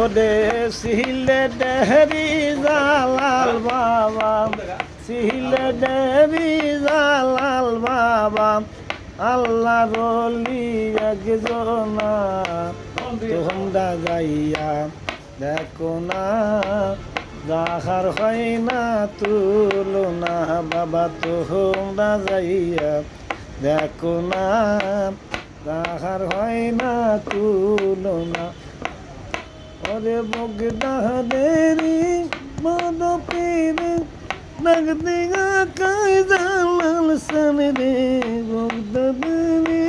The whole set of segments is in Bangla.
ওরে সিলে ডেহরি জালাল বাবা, সিলে ডেহরি জালাল বাবা, আল্লাহ রলি একজনা তোমরা যাইয়া দেখো না, যাহার হয় না তুলনা বাবা, তোমরা যাইয়া দেখো না, যাহার হয় না তুলনা। ওরে বগদাদেরি মদ পীরে নগদিগা কাই জালাল সামনে, বগদাদেরি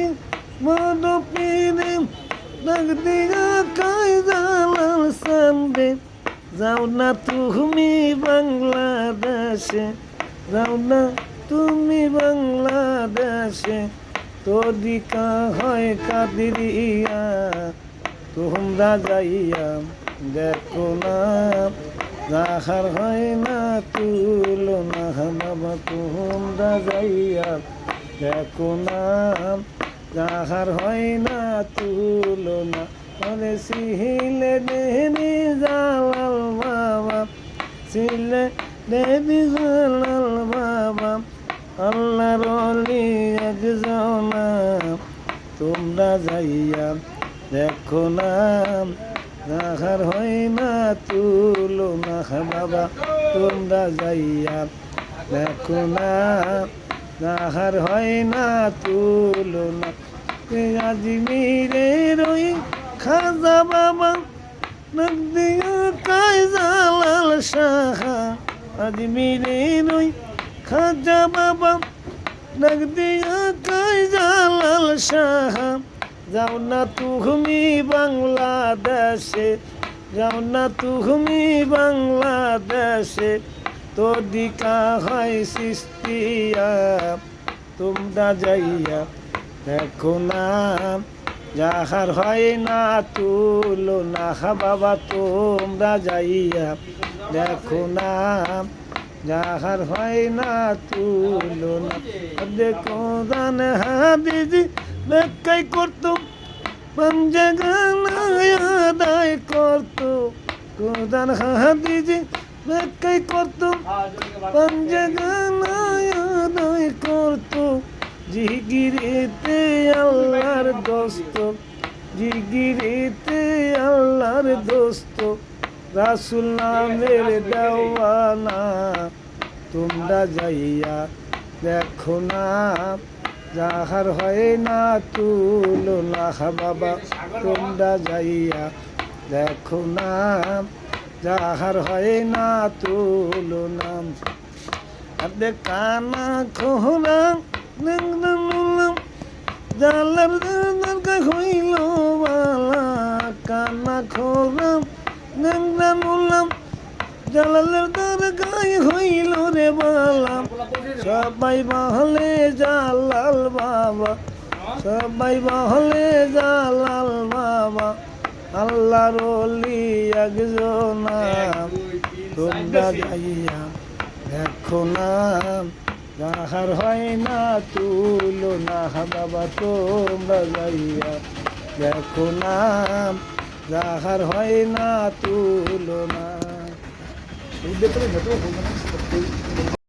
মদ পীরে নগদিগা কাই জালাল সামনে। যাও না তুমি বাংলাদেশে, যাও না তুমি বাংলাদেশে, তরিকা হয় কাদিরিয়া, তোমরা যাইয়া দেখো না, যাহার হয় না তুলনা বাবা, তোমরা যাইয়া দেখো না, যাহার হয় না তুলনা। ওরে সিলে দেনি জালাল বাবা, সিলে দেনি জালাল বাবা, আল্লাহর ওলি একজনা তোমরা যাইয়া দেখো না, যাহার হয় না তুলনা বাবা, তোমরা যাইয়া দেখো না, যাহার হয় না তুলনা। আজমিরের ওই খাজা বাবা নগদিয়া কাই জালাল শাহা, আজমিরের ওই খাজা বাবা নগদিয়া কাই জালাল শাহা। যাও না তুমি বাংলাদেশে, যাও না তুমি বাংলাদেশে, তরিকা হয় সিস্তিয়া, তোমরা যাইয়া দেখো না, যাহার হয় না তুলনা বাবা, তোমরা যাইয়া দেখো না, যাহার হয় না তুলনা। দেখো দান হাদিজি ব্যাখ্যাই করতো, পঞ্জগানায় আদায় করতো, কোরআন হাদিজি ব্যাখ্যাই করতো, পঞ্জগানায় আদায় করতো। জিগিরিতে আল্লাহর দোস্ত, জিগিরিতে আল্লাহর দোস্ত, রাসূল নামের দেওয়ানা, তোমরা যাইয়া দেখো না, যাহার হয় না তুলনা বাবা, তোমরা যাইয়া দেখো না, যাহার হয় না তুলনা। আদে কানা খোরা জালার দরগা হইল বালা, কানা খোরা নংরানুলাম জালালের দরগায় হইল রে বালা। সবাই বহলে জালাল বাবা, সবাই বহলে জালাল বাবা, আল্লাহর ওলি একজনা তোমরা যাইয়া দেখো না, যাহার হয় না তুলনা বাবা, তোমরা যাইয়া দেখো না, যাহার হয় না তুলনা।